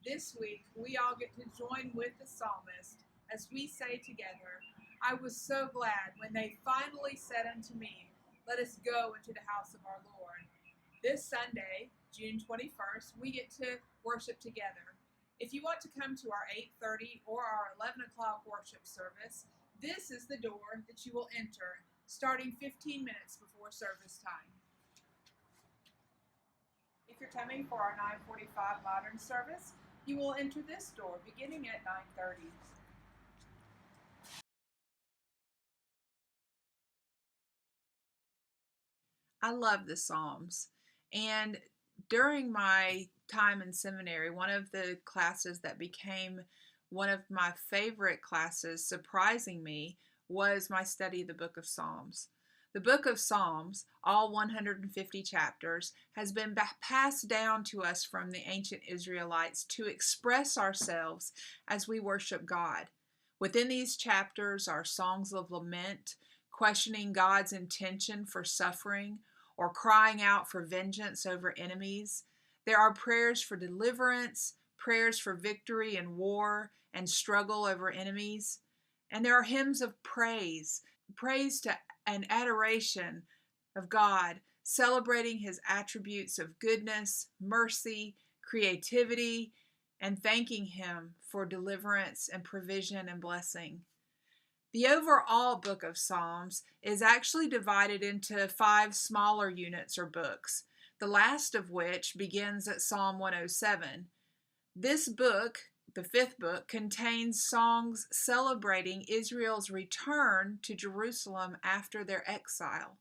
This week, we all get to join with the psalmist as we say together, I was so glad when they finally said unto me, let us go into the house of our Lord. This Sunday, June 21st, we get to worship together. If you want to come to our 8:30 or our 11 o'clock worship service, this is the door that you will enter, starting 15 minutes before service time. If you're coming for our 9:45 modern service, you will enter this door beginning at 9:30. I love the Psalms. And during my time in seminary, one of the classes that became one of my favorite classes, surprising me, was my study of the book of Psalms. The book of Psalms, all 150 chapters, has been passed down to us from the ancient Israelites to express ourselves as we worship God. Within these chapters are songs of lament, questioning God's intention for suffering, or crying out for vengeance over enemies. There are prayers for deliverance, prayers for victory in war and struggle over enemies. And there are hymns of praise, praise to and adoration of God, celebrating his attributes of goodness, mercy, creativity, and thanking him for deliverance and provision and blessing. The overall book of Psalms is actually divided into 5 smaller units or books, the last of which begins at Psalm 107. This book, the 5th book, contains songs celebrating Israel's return to Jerusalem after their exile,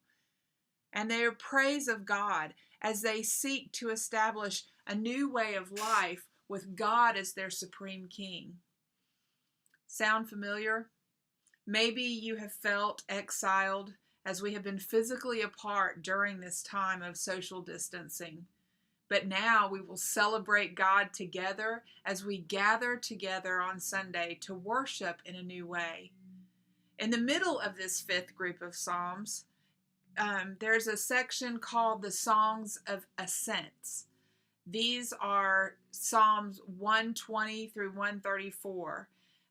and their praise of God as they seek to establish a new way of life with God as their supreme king. Sound familiar? Maybe you have felt exiled as we have been physically apart during this time of social distancing. But now we will celebrate God together as we gather together on Sunday to worship in a new way. In the middle of this 5th group of Psalms, there's a section called the Songs of Ascents. These are Psalms 120 through 134.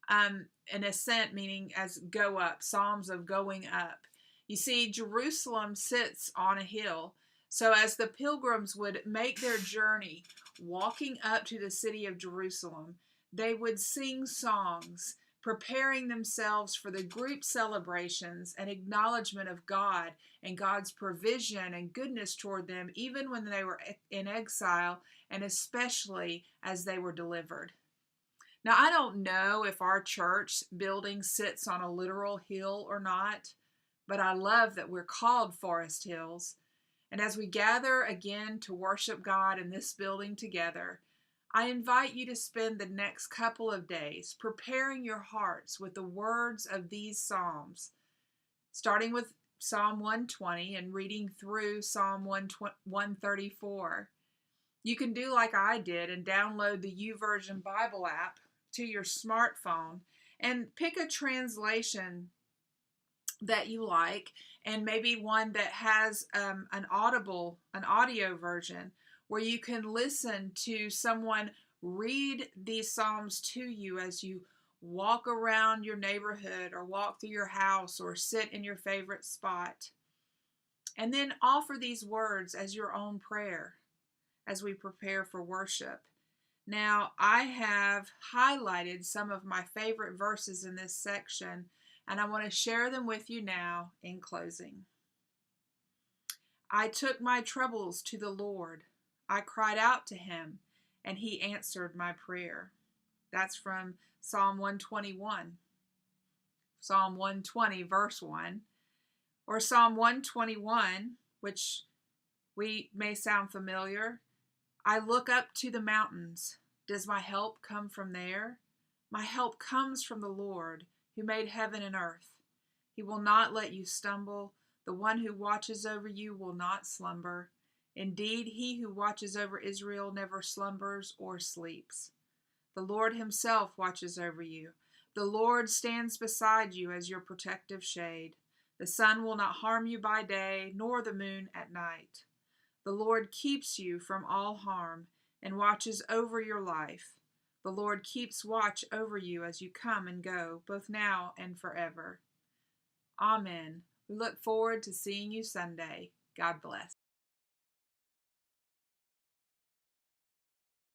An ascent meaning as go up, Psalms of going up. You see, Jerusalem sits on a hill. So as the pilgrims would make their journey, walking up to the city of Jerusalem, they would sing songs, preparing themselves for the group celebrations and acknowledgement of God and God's provision and goodness toward them, even when they were in exile, and especially as they were delivered. Now, I don't know if our church building sits on a literal hill or not, but I love that we're called Forest Hills. And as we gather again to worship God in this building together, I invite you to spend the next couple of days preparing your hearts with the words of these Psalms, starting with Psalm 120 and reading through Psalm 134. You can do like I did and download the YouVersion Bible app to your smartphone and pick a translation that you like, and maybe one that has an audio version where you can listen to someone read these Psalms to you as you walk around your neighborhood or walk through your house or sit in your favorite spot. And then offer these words as your own prayer as we prepare for worship. Now, I have highlighted some of my favorite verses in this section, and I want to share them with you now in closing. I took my troubles to the Lord. I cried out to him, and he answered my prayer. That's from Psalm 121. Psalm 120, verse 1. Or Psalm 121, which we may sound familiar. I look up to the mountains. Does my help come from there? My help comes from the Lord, who made heaven and earth. He will not let you stumble. The one who watches over you will not slumber. Indeed, he who watches over Israel never slumbers or sleeps. The Lord himself watches over you. The Lord stands beside you as your protective shade. The sun will not harm you by day, nor the moon at night. The Lord keeps you from all harm and watches over your life. The Lord keeps watch over you as you come and go, both now and forever. Amen. We look forward to seeing you Sunday. God bless.